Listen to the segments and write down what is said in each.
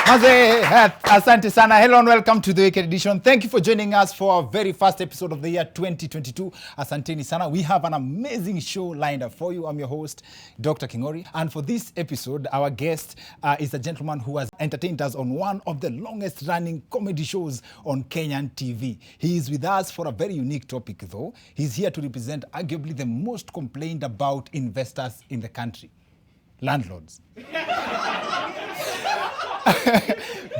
Asante sana. Hello and welcome to the Weekend Edition. Thank you for joining us for our very first episode of the year 2022. Asanteni sana. We have an amazing show lined up for you. I'm your host, Dr. Kingori. And for this episode, our guest is a gentleman who has entertained us on one of the longest running comedy shows on Kenyan TV. He is with us for a very unique topic though. He's here to represent arguably the most complained about investors in the country. Landlords.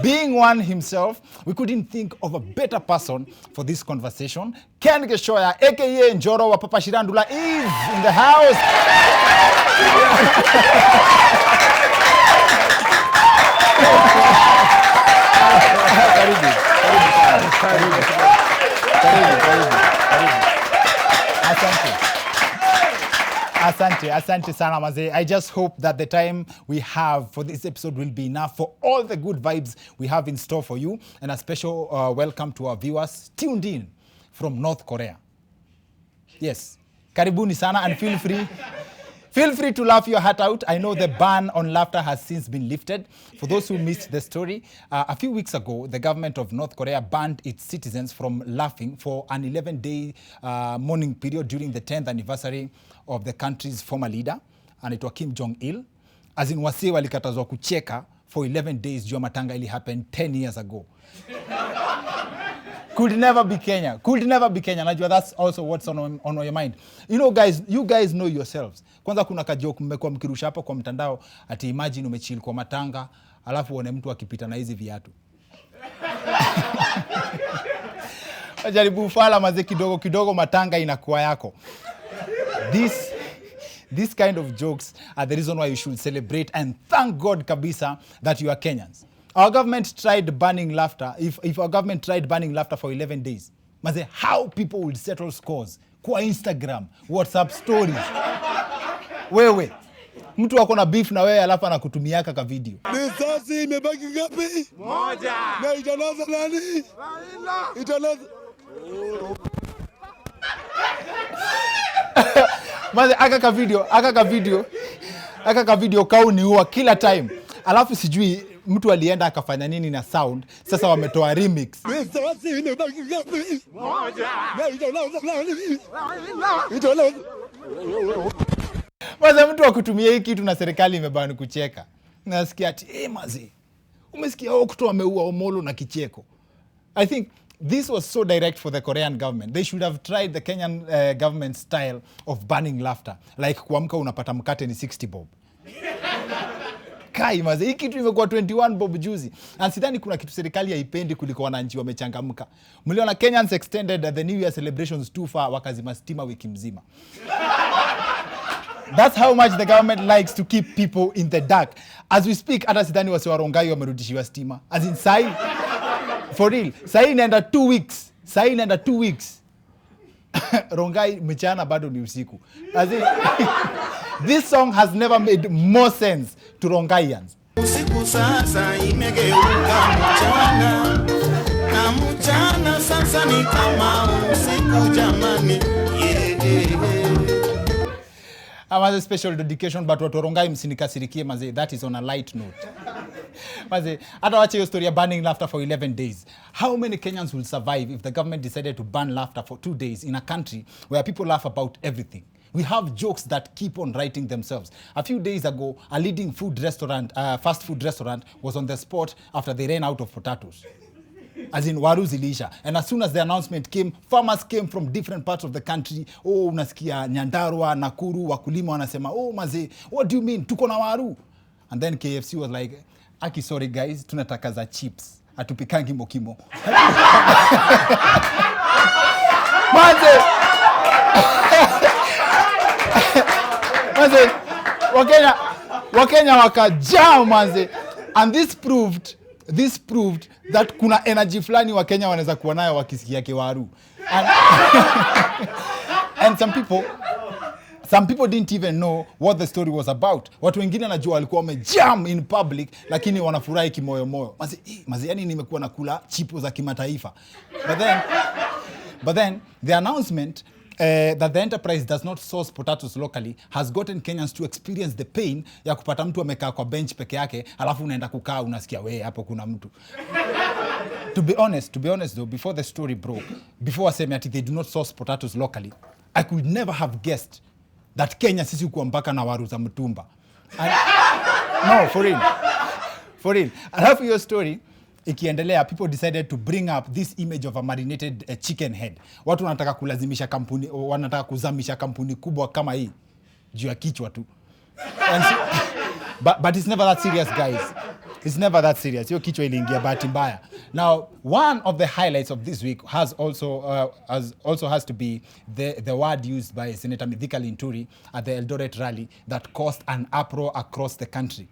Being one himself, we couldn't think of a better person for this conversation. Ken Gichoya, aka Njoro Papa SHIRANDULA, is in the house. Asante sana maze. I just hope that the time we have for this episode will be enough for all the good vibes we have in store for you. And a special welcome to our viewers tuned in from North Korea. Yes, karibuni sana, and feel free to laugh your heart out. I know the ban on laughter has since been lifted. For those who missed the story, a few weeks ago, the government of North Korea banned its citizens from laughing for an 11-day mourning period during the 10th anniversary of the country's former leader, and it was Kim Jong-il. As in, wasi walikatazwa kucheka for 11 days juu matanga ili happened 10 years ago. Could never be Kenya. Najua that's also what's on your mind. You guys know yourselves. Kwanza kuna kajoke mmekuwa mkirusha hapo kwa mtandao ati imagine umechill kwa matanga alafu uone mtu akipita na hizi viatu. Wajaribu fala maze kidogo matanga inakuwa yako. This kind of jokes are the reason why you should celebrate and thank God kabisa that you are Kenyans. Our government tried banning laughter. If our government tried banning laughter for 11 days, maze, how people would settle scores kwa Instagram, WhatsApp stories. Wewe, mtu wako na beef na wewe alafu anakutumiaka ka video. Risasi imebaki ngapi? Moja. Na itanaza nani? Itanaza. Maze, aka ka video kauni huwa kila time. Alafu sijui mtu alienda akafanya nini na sound. Sasa wametoa remix. Risasi imebaki ngapi? Moja. Na itanaza nani? Itanaza. Maze, mtu wakutumia hii kitu na serikali imebani kucheka. Nasikia ati, maze, umesikia Okto ameua Omolo na kicheko. I think this was so direct for the Korean government. They should have tried the Kenyan government style of banning laughter. Like kuamka unapata mkate ni 60 bob. Kai maze, hii kitu imekuwa 21 bob juzi. And sidhani kuna kitu serikali haipendi kuliko wananchi wamechangamka. Mliona Kenyans extended the New Year celebrations too far, wakazima stima wiki mzima. That's how much the government likes to keep people in the dark. As we speak, hata sidhani wasi wa Rongai wamerudishiwa stima. As in sai, for real, sai inaenda 2 weeks. Rongai mchana bado ni usiku. As in, this song has never made more sense to Rongaians. Usiku sasa imegeuka mchana, na mchana sasa ni kama usiku jamani. Maze, special dedication, but watu Rongai msinikasirikie maze, that is on a light note. Maze, hata wache hiyo story ya banning laughter for 11 days. How many Kenyans will survive if the government decided to ban laughter for 2 days in a country where people laugh about everything? We have jokes that keep on writing themselves. A few days ago, a leading fast food restaurant was on the spot after they ran out of potatoes. As in, waru zilisha. And as soon as the announcement came, farmers came from different parts of the country. Oh, unasikia Nyandarua, Nakuru, wakulima wanasema, oh maze, what do you mean? Tuko na waru. And then KFC was like, aki, sorry guys, tunataka za chips. Atupikangi mokimo. Maze! Maze, Wakenya wakajaa maze. And this proved that kuna energy fulani wa Kenya wanaweza kuwa nayo wakisikia kiwaru. And some people didn't even know what the story was about. Watu wengine wanajua walikuwa wamejam in public lakini wanafurahi kimoyo. Maze, yani nimekuwa nakula chipo za kimataifa. But then the announcement that the enterprise does not source potatoes locally has gotten Kenyans to experience the pain ya kupata mtu amekaa kwa bench peke yake alafu unaenda kukaa unasikia we hapo kuna mtu. To be honest though, before the story broke, before waseme ati they do not source potatoes locally, I could never have guessed that Kenya sisi kuwa mpaka na waru za mtumba. No, for real. Alafu your story ikiendelea, people decided to bring up this image of a marinated chicken head. Watu wanataka kulazimisha kampuni, wanataka kuzamisha kampuni kubwa kama hii juu ya kichwa tu. But it's never that serious, guys. It's never that serious. Hiyo kichwa iliingia bahati mbaya. Now, one of the highlights of this week has to be the word used by Senator Mithika Linturi at the Eldoret rally that caused an uproar across the country.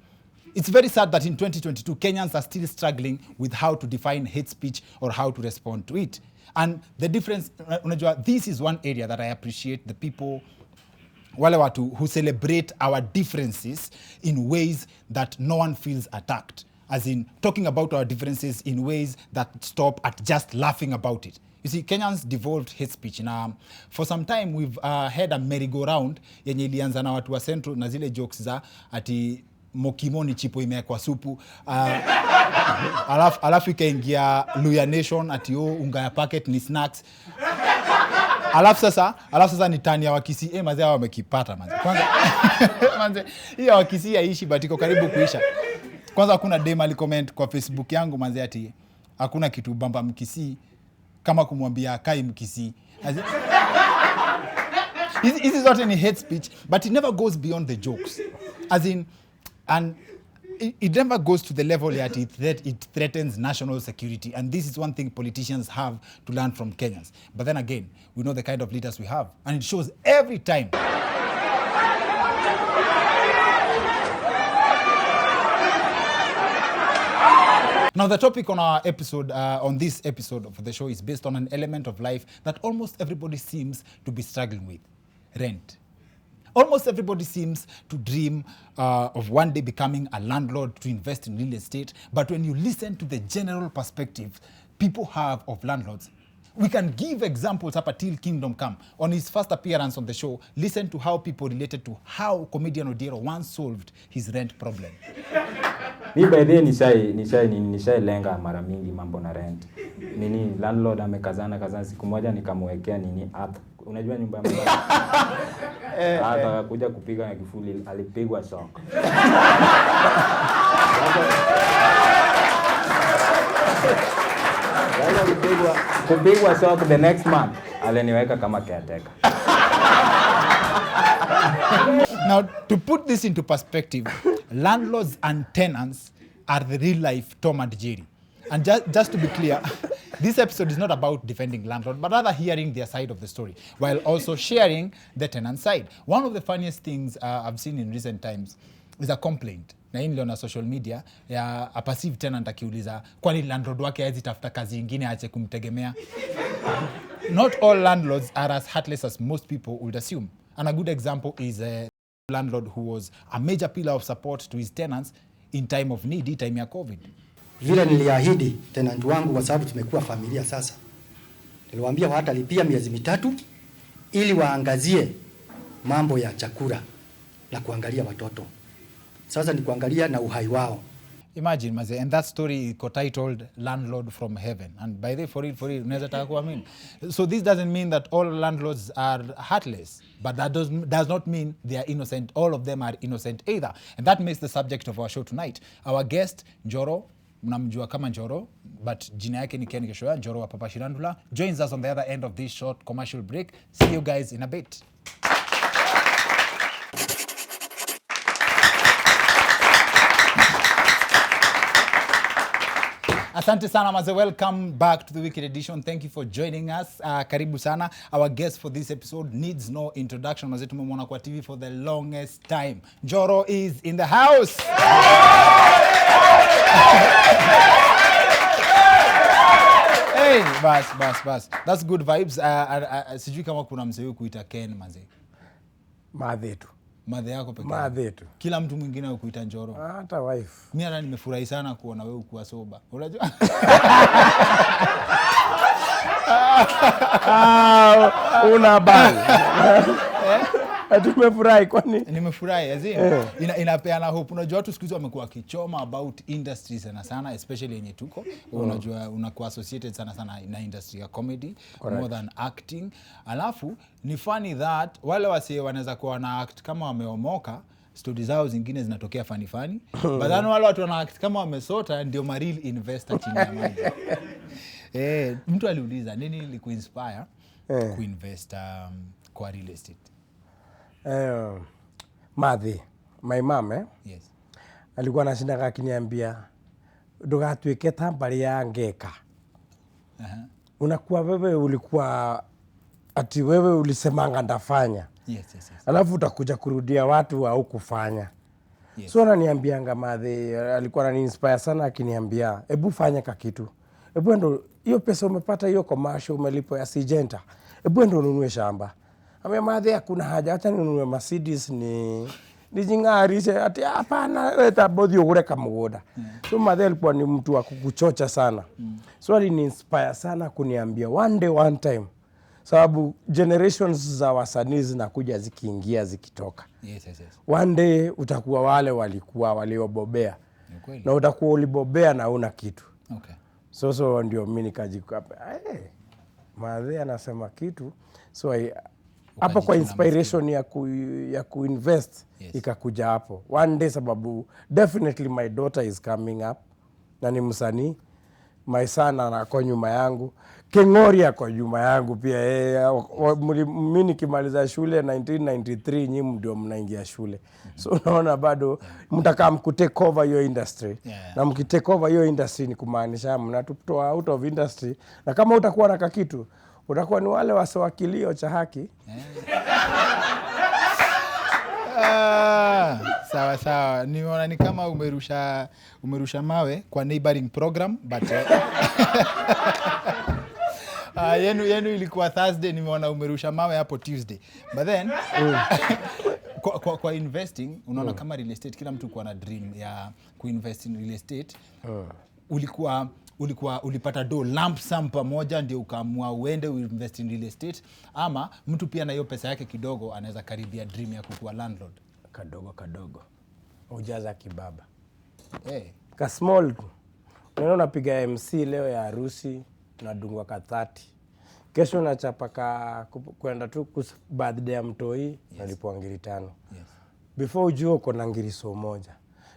It's very sad that in 2022, Kenyans are still struggling with how to define hate speech or how to respond to it. And the difference, this is one area that I appreciate the people wale watu who celebrate our differences in ways that no one feels attacked. As in talking about our differences in ways that stop at just laughing about it. You see, Kenyans devolved hate speech. Now, for some time, we've had a merry-go-round yenye ilianza na watu wa Central na zile jokes za ati mokimo ni chipo imewekwa supu. Alafu ikaingia Luya Nation ati unga ya packet ni snacks. Alafu sasa ni tani ya Wakisii. Mazee hao wamekipata manze. Kwanza manze hiyo Wakisii haishi but iko karibu kuisha. Kwanza hakuna dem alicomment kwa Facebook yangu manze ati hakuna kitu bamba Mkisii kama kumwambia kai Mkisii. This is not any hate speech, but it never goes beyond the jokes. As in, and it never goes to the level that it threatens national security. And this is one thing politicians have to learn from Kenyans. But then again, we know the kind of leaders we have. And it shows every time. Now, the topic on our episode, on this episode of the show is based on an element of life that almost everybody seems to be struggling with: rent. Almost everybody seems to dream of one day becoming a landlord to invest in real estate. But when you listen to the general perspective people have of landlords, we can give examples up until Kingdom Come. On his first appearance on the show, listen to how people related to how comedian Odiero once solved his rent problem. Mi by the nishai lenga mara mingi mambo na rent. Landlord amekazana siku moja nikamwekea earth. Unajua nyumba yangu. Hata kuja kupiga na kifuli alipigwa shock. Kupigwa shock the next month aliniweka kama caretaker. Now, to put this into perspective, landlords and tenants are the real life Tom and Jerry. And just to be clear, this episode is not about defending landlord, but rather hearing their side of the story, while also sharing the tenant side. One of the funniest things I've seen in recent times is a complaint na hii niliona social media ya a passive tenant akiuliza kwani landlord wake hawezi tafuta kazi nyingine aache kumtegemea. Not all landlords are as heartless as most people would assume. And a good example is a landlord who was a major pillar of support to his tenants in time of need, time ya COVID. Vile niliahidi tenant wangu, kwa sababu tumekuwa familia sasa, niliwaambia watalipia miezi 3 ili waangazie mambo ya chakula na kuangalia watoto. Sasa ni kuangalia na uhai wao. Imagine maze, and that story got titled Landlord from Heaven. And by the for real, unaweza taka kuamini. So this doesn't mean that all landlords are heartless, but that does not mean they are innocent. All of them are innocent either. And that makes the subject of our show tonight. Our guest, Njoro, mnamjua kama Njoro, but jina yake ni Ken Gichoya, Njoro Papa SHIRANDULA, joins us on the other end of this short commercial break. See you guys in a bit. Asante sana maze, welcome back to the Wicked Edition. Thank you for joining us. Karibu sana. Our guest for this episode needs no introduction. Maze, tumemwona kwa TV for the longest time. Njoro is in the house. Hey, bas. That's good vibes. Sijui kama kuna msee kuita Ken maze. Madhetu. Madhe yako pekee. Madhetu. Kila mtu mwingine ukuita Njoro. Hata wife. Mimi hata nimefurahi sana kuona wewe ukiwa soba. Unajua? Una bali. Tumefurahi kwani? Nimefurahi inapeana hope. Unajua watu siku hizi wamekuwa wakichoma about industry sana especially yenye tuko. Unajua unakuwa associated sana na industry ya comedy. Correct. More than acting. Alafu ni funny that wale wase wanaweza kuwa na act kama wameomoka, stories zao zingine zinatokea funny. But then wale watu wana act kama wamesota ndio real investor chini ya maji. Mtu aliuliza nini ilikuinspire kuinvest kwa real estate? Madhi, my mom Yes. alikuwa anashinda akiniambia ndugatuike tambari ya ngeka. Unakuwa wewe ulikuwa ati wewe ulisemanga ndafanya. Yes. Alafu utakuja kurudia watu au kufanya. Yes. So ananiambianga Madhi, alikuwa ananiinspire sana akiniambia hebu fanya kitu. Hebu ndo hiyo pesa umepata hiyo commercial umelipo ya Sijenta. Hebu ndo ununue shamba. Ame Madhi hakuna haja acha ninunue Mercedes ni jingarishe ati hapana leta bodi ugure kamugoda. So Madhi alikuwa ni mtu wa kukuchocha sana. So aliniinspire sana kuniambia one time. Sababu generations za wasanii zinakuja zikiingia zikitoka. Yes. One day utakuwa wale waliobobea. Na utakuwa ulibobea na una kitu. Okay. So ndio mimi nikajikapa. Madhi anasema kitu. So hapo kwa inspiration ya kuinvest ikakuja hapo. One day sababu definitely my daughter is coming up. Na ni msanii. My son anako nyuma yangu. Kengoria kwa nyuma yangu pia. Mimi nikimaliza shule 1993 nyinyi ndio mnaingia shule. So unaona bado mtakaa mkutake over your industry. Na mkitake over your industry ni kumaanisha mnatutoa out of industry. Na kama utakuwa na kitu utakuwa ni wale wasowakilio cha haki. Sawa. Nimeona ni kama umerusha mawe kwa neighboring program but yenu ilikuwa Thursday, nimeona umerusha mawe hapo Tuesday. But then kwa investing unaona kama real estate kila mtu kwa na dream ya kuinvest in real estate. Ulipata lump sum pamoja ndio ukaamua uende uinvest in real estate, ama mtu pia na hiyo pesa yake kidogo anaweza karibia dream ya kukuwa landlord? Kadogo ujaza kibaba. Ka small. Unapiga MC leo ya harusi unadungwa 30. Kesho unachapa kwenda tu birthday ya mtoi nalipo ngiri 5. Before ujue uko na ngiriso moja.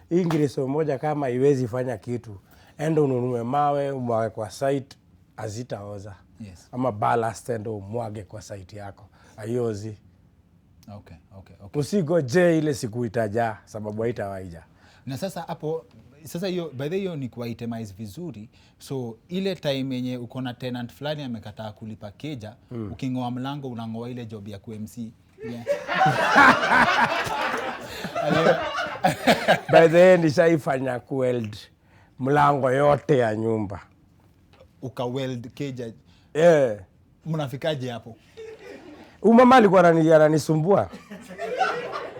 Hii ngiriso moja kama haiwezi fanya kitu, enda ununue mawe umwage kwa site azitaoza. Ama ballast enda umwage kwa site yako. Ayozi. Okay. Usigoje ile siku itaja sababu haitawaija. Na sasa hapo hiyo by the hiyo ni kuitemize vizuri. So ile time yenye uko na tenant fulani amekataa kulipa keja, ukingoa mlango unangoa ile job ya QMC. By the end nishaifanya kuweld mlango yote ya nyumba. Ukaweld keja. Mnafikaje hapo? Mama alikuwa ananisumbua.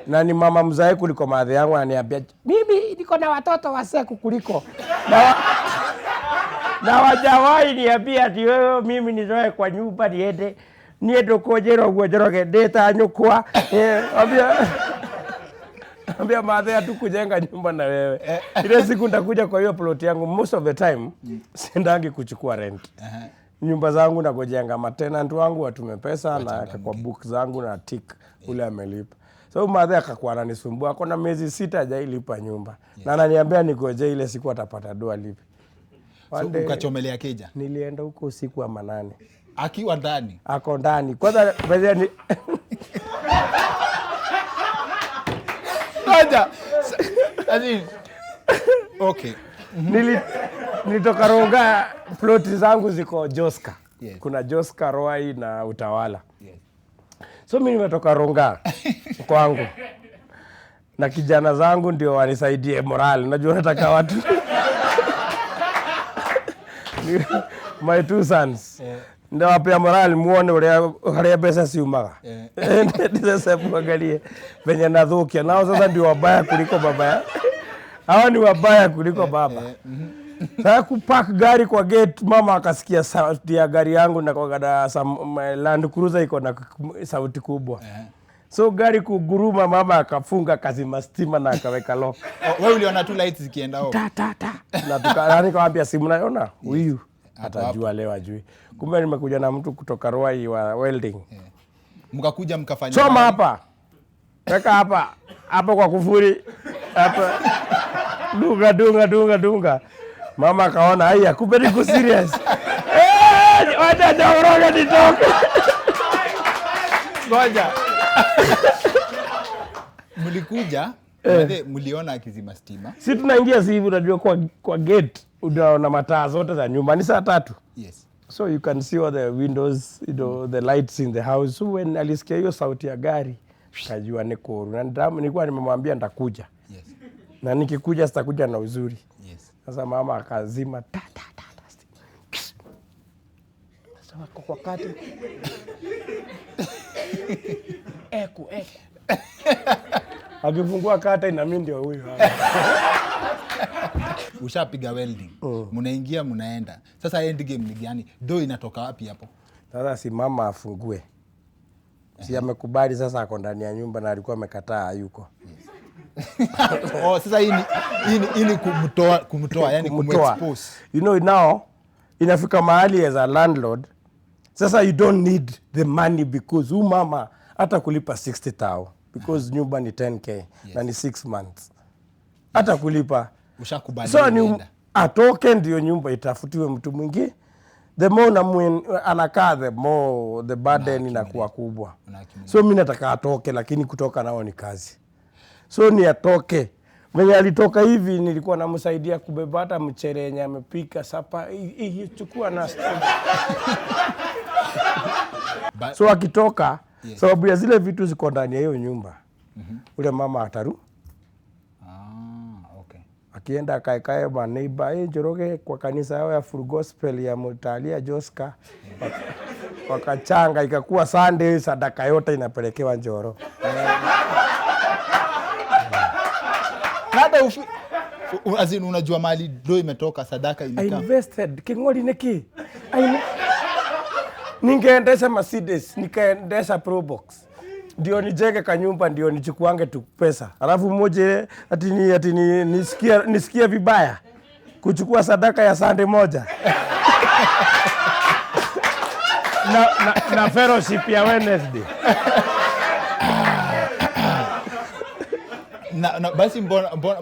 Na ni mama mzae kuliko madhe yangu ananiambia mimi niko na watoto waseku kuliko. Na wajawai niambia ati wewe mimi nizoe kwa nyumba niende kujero guojoroge data nyukwa. Ambia madhe atu kujenga nyumba na wewe. Ile siku nitakuja kwa hiyo plot yangu most of the time sindangi kuchukua rent. Nyumba zangu na kujenga tenant wangu watume pesa na kwa book zangu na tick ule amelipa. So madhe akakuwa ananisumbua kuna miezi 6 hajailipa nyumba. Na ananiambia nigoje ile siku atapata doa lipi. So ukachomelea keja? Nilienda huko usiku wa manane. Akiwa ndani? Ako ndani. Kwanza baada ni Okay. Nilitoka Ronga, ploti zangu ziko Joska. Kuna Joska, Roai na Utawala. So mimi nimetoka Ronga kwangu. Na kijana zangu ndio wanisaidie morale. Unajua nataka watu. My 2 sons. Ndio wapea morale muone ule pesa si umaga. Sasa muangalie venye nadhukia. Nao sasa ndio wabaya kuliko baba. Hawa ni wabaya kuliko baba. Sasa kupark gari kwa gate, mama akasikia sauti ya gari yangu na kwa Land Cruiser iko na sauti kubwa. So gari kuguruma, mama akafunga kazima stima na akaweka lock. Wewe uliona tu lights zikienda off. Na tukaani kaambia simu naona huyu atajua leo ajui. Kumbe nimekuja na mtu kutoka Ruai wa welding. Mkakuja mkafanya. Choma hapa. Weka hapa. Hapo kwa kufuri. Hapa. Dunga. Mama akaona haya kumbe niko serious. Wacha daoroga nitoke. Ngoja. Mlikuja, mliona akizima stima. Si tunaingia hivi unajua kwa gate unaona mataa zote za nyumba ni saa 3. Yes. So you can see all the windows, the lights in the house. So when alisikia hiyo sauti ya gari, kajua niko. Na nilikuwa nimemwambia nitakuja. Yes. Na nikikuja sitakuja na uzuri. Yes. Sasa mama akazima Sasa kwa kati. Eku. Akifungua kata ina mimi ndio huyu hapa. Ushapiga welding. Mnaingia mnaenda. Sasa end game ni gani? Do inatoka wapi hapo? Sasa si mama afungue. Si amekubali sasa ako ndani ya nyumba na alikuwa amekataa hayuko. Sasa hii kumtoa yani kumexpose. You know now inafika mahali as a landlord. Sasa you don't need the money because mama hata kulipa 60,000 because nyumba ni 10k na ni 6 months. Hata kulipa. Ushakubali. So ni atoke ndio nyumba itafutiwe mtu mwingine. The more na anakaa the more the burden inakuwa kubwa. So mimi nataka atoke lakini kutoka nao ni kazi. So ni atoke. Mwenye alitoka hivi nilikuwa namsaidia kubeba hata mchere yenye amepika sapa chukua na so akitoka sababu ya zile vitu ziko ndani ya hiyo nyumba. Ule mama ataru. Okay. Akienda akaekae maneiba Njoroge kwa kanisa yao ya Full Gospel ya Mutalia Joska. Wakachanga ikakuwa Sunday sadaka yote inapelekewa Njoro. Hata azin unajua mali do imetoka sadaka imekaa. I invested kingoli neki. Ningeendesha Mercedes, nikaendesha Probox. Ndio nijenge kanyumba ndio nichukuange tu pesa. Alafu mmoja ati nisikia vibaya kuchukua sadaka ya Sunday moja. na fellowship ya Wednesday. Na basi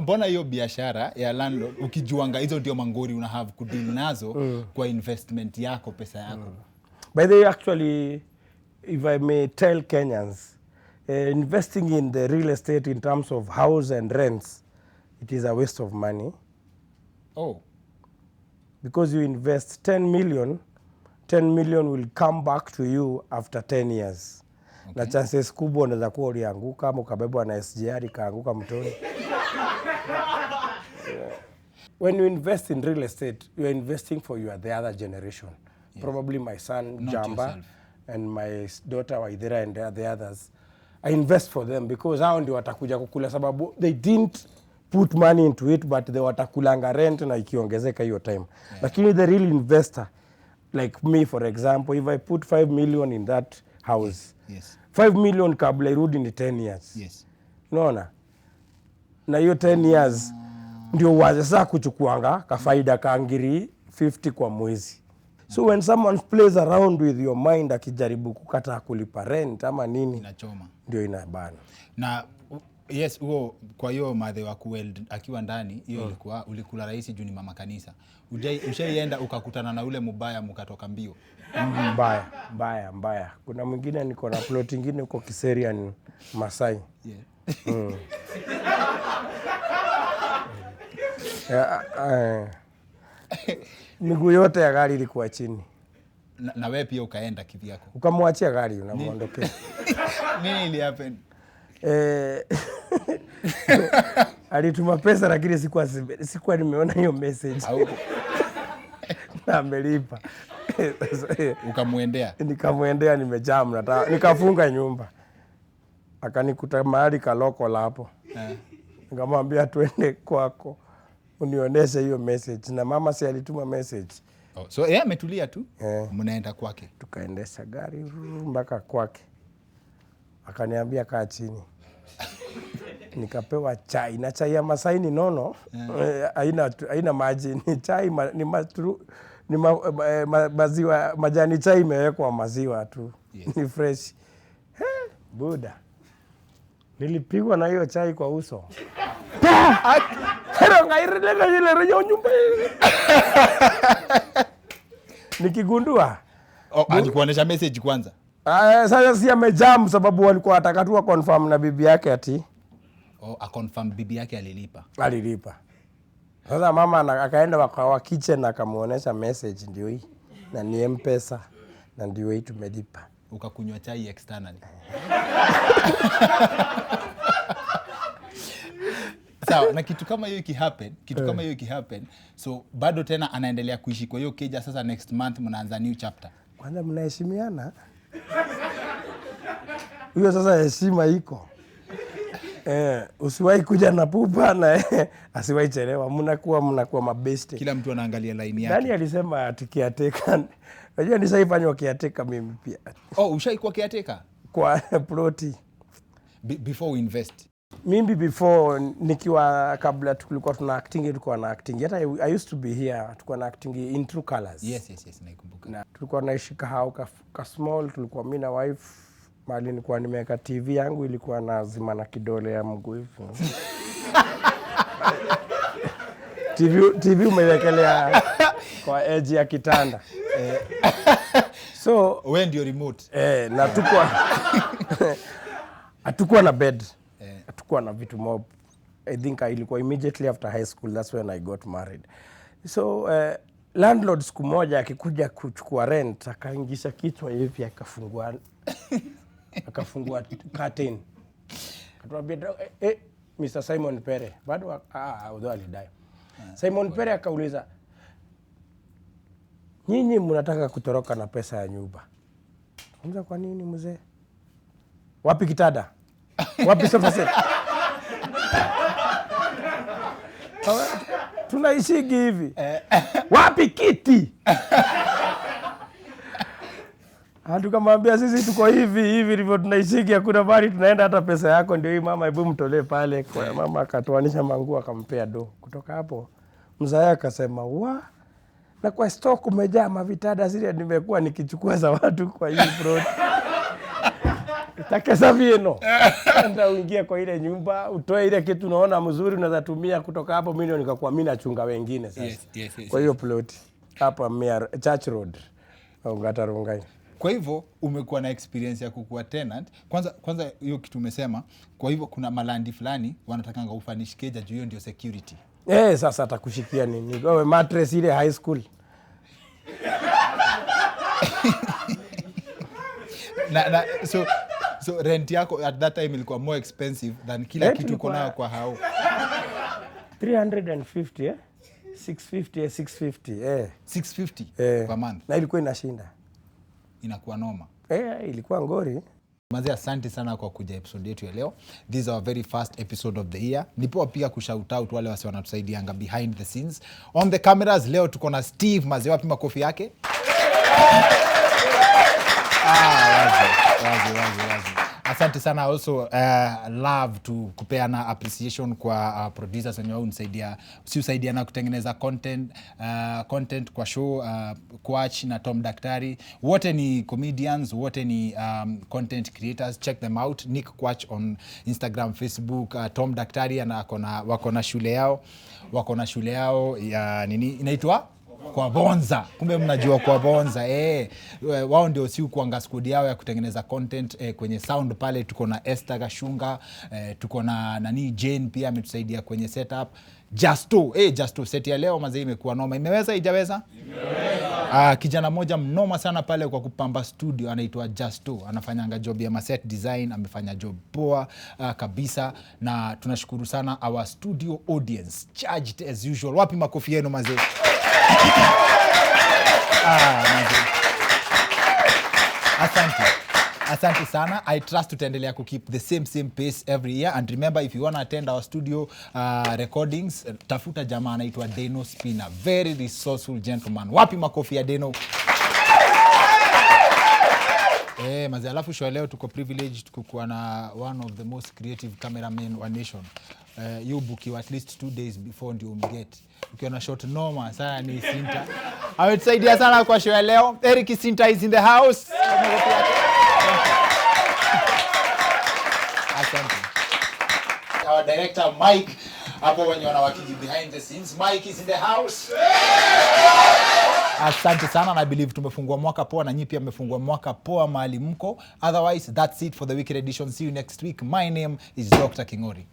mbona hiyo biashara ya landlord ukijuanga hizo ndio mangori una have kudeal nazo kwa investment yako pesa yako. By the way, actually, if I may tell Kenyans, investing in the real estate in terms of house and rents, it is a waste of money. Oh. Because you invest 10 million will come back to you after 10 years. Okay. Na chances kubwa unaweza kuwa ulianguka ama ukabebwa na SGR kaanguka mtoni. When you invest in real estate, you are investing for the other generation. Yes. Probably my son Not Jamba yourself. And my daughter Waithira and the others. I invest for them because hao ndio watakuja kukula sababu they didn't put money into it but they watakulanga rent na ikiongezeka hiyo time. Yeah. Lakini the real investor like me for example, if I put 5 million in that house. Yes. 5 million kabla irudi ni 10 years. Yes. Unaona? Na hiyo 10 years ndio waze sasa kuchukuanga kafaida kaangiri 50 kwa mwezi. So when someone plays around with your mind akijaribu kukata kulipa rent ama nini inachoma ndio inabana. Na yes huo kwa hiyo madhe wa kuweld akiwa ndani hiyo ilikuwa ulikula rahisi juu ni mama kanisa. Ushaienda ukakutana na ule mbaya mkatoka mbio. Mbaya. Kuna mwingine niko na plot nyingine huko Kiserian Masai. Yeah. Miguu yote ya gari ilikuwa chini. Na wewe pia ukaenda kivyako. Ukamwachia gari unamuondokea. Nini ili happen? Alituma pesa lakini sikuwa nimeona hiyo message. Na amelipa. Ukamuendea? Nikamuendea nimejam nikafunga nyumba. Akanikuta mahali kaloko la hapo. Nikamwambia tuende kwako. unioneshe hiyo message. Na mama si alituma message. Oh, so yeye ametulia tu. Mnaenda kwake. Tukaendesha gari mpaka kwake. Akaniambia kaa chini. Nikapewa chai na chai ya Masai ni nono. Haina maji, ni chai maziwa, majani chai imewekwa maziwa tu. Yes. Ni fresh. Buda. Nilipigwa na hiyo chai kwa uso. Nikigundua. Alikuonesha message kwanza. Sasa si amejam sababu walikuwa wataka tu confirm na bibi yake ati. Confirm bibi yake alilipa. Alilipa. Sasa mama akaenda kwa kitchen akamuonesha message ndio hii. Na ni M-Pesa na ndio hii tumelipa. Ukakunywa chai externally. Sawa, na kitu kama hiyo ikihappen, so bado tena anaendelea kuishi kwa hiyo keja. Sasa next month mnaanza new chapter. Kwanza mnaheshimiana. Hiyo sasa heshima iko. Usiwahi kuja na pupa na asiwahi chelewa. Mnakuwa mabeste. Kila mtu anaangalia line yake. Nani alisema atikiateka? Unajua nishaifanywa kiateka mimi pia. Ushaikuwa kiateka? Kwa ploti. Before we invest. Mimi before nikiwa kabla tulikuwa na acting. Hata I used to be here tulikuwa na acting in True Colors. Yes, naikumbuka. Na tulikuwa naishi kahao ka small, tulikuwa mimi na wife, mali nilikuwa nimeweka TV yangu ilikuwa nazima na kidole ya mguu hivi. TV umewekelea kwa edge ya kitanda. So wewe ndio remote. Na hatukuwa na bed. Hatukuwa na vitu mob. I think ilikuwa immediately after high school, that's when I got married. So landlord siku moja akikuja kuchukua rent akaingisha kichwa hivi akafungua curtain. Akatuambia Mr. Simon Pere bado although alidai. Simon Pere akauliza, nyinyi mnataka kutoroka na pesa ya nyumba. Kumza kwa nini mzee? Wapi kitada? Wapi sofa set? Tunaishigi hivi. Wapi kiti? Tukamwambia sisi tuko hivi ndivyo tunaishigi, hakuna bali tunaenda, hata pesa yako ndio hii mama, hebu mtolee pale. Kwa mama akatoanisha manguo akampea do. Kutoka hapo mzee akasema, na kwa stock umejaa mavitada zile nimekuwa nikichukua za watu kwa hii plot. Takesa vieno. Enda uingie kwa ile nyumba, utoe ile kitu unaona mzuri unaweza tumia. Kutoka hapo mimi nikakuwa mimi nachunga wengine sasa. Yes, kwa hiyo plot hapa Church Road Ongata Rongai. Kwa hivyo umekuwa na experience ya kukuwa tenant. Kwanza hiyo kitu umesema, kwa hivyo kuna malandi fulani wanatakanga ufanish keja juu hiyo ndio security. Sasa atakushikia nini? Wewe mattress ile high school. So rent yako at that time ilikuwa more expensive than kila kitu uko nayo kwa hao. 350 650 650 per month. Na ilikuwa inashinda. Inakuwa noma. Ilikuwa ngori. Mazee, asante sana kwa kuja episode yetu ya leo. This is our very first episode of the year. Nipo pia kushout out wale wasi wanatusaidianga behind the scenes. On the cameras leo tuko na Steve. Mazee, wapi makofi yake? Wazi. Asante sana. Also love to kupeana appreciation kwa producers wenye wao usaidia na kutengeneza content kwa show, Kwach na Tom Daktari. Wote ni comedians, wote ni content creators. Check them out. Nick Kwach on Instagram, Facebook, Tom Daktari wako na shule yao ya nini inaitwa Kwa Bonza. Kumbe mnajua Kwa Bonza. Wao ndio si kuanga squad yao ya kutengeneza content. Kwenye sound pale tuko na Esther Gashunga, tuko na Jane pia ametusaidia kwenye setup. Justo set ya leo mazee imekuwa noma. Imeweza ijaweza? Imeweza. Kijana moja mnoma sana pale kwa kupamba studio anaitwa Justo. Anafanyanga job ya set design, amefanya job poa kabisa, na tunashukuru sana our studio audience. Charged as usual. Wapi makofi yenu mazee? Asante. Asante sana. I trust tutaendelea ku keep the same pace every year. And remember, if you want to attend our studio recordings, tafuta jamaa anaitwa Deno Spina. Very resourceful gentleman. Wapi makofi ya Deno? Mazi alafu show leo tuko privileged kukuwa na one of the most creative cameramen wa nation. You book you at least 2 days before ndio umget. Ukiona shot noma sana ni Sinta. Ametusaidia sana kwa show leo. Eric Sinta is in the house. Asante. Our director Mike hapo wenye wanawakiji behind the scenes. Mike is in the house. Asante sana, na I believe tumefungua mwaka poa na nyinyi pia mmefungua mwaka poa mahali mko. Otherwise, that's it for the weekend edition. See you next week. My name is Dr. Kingori.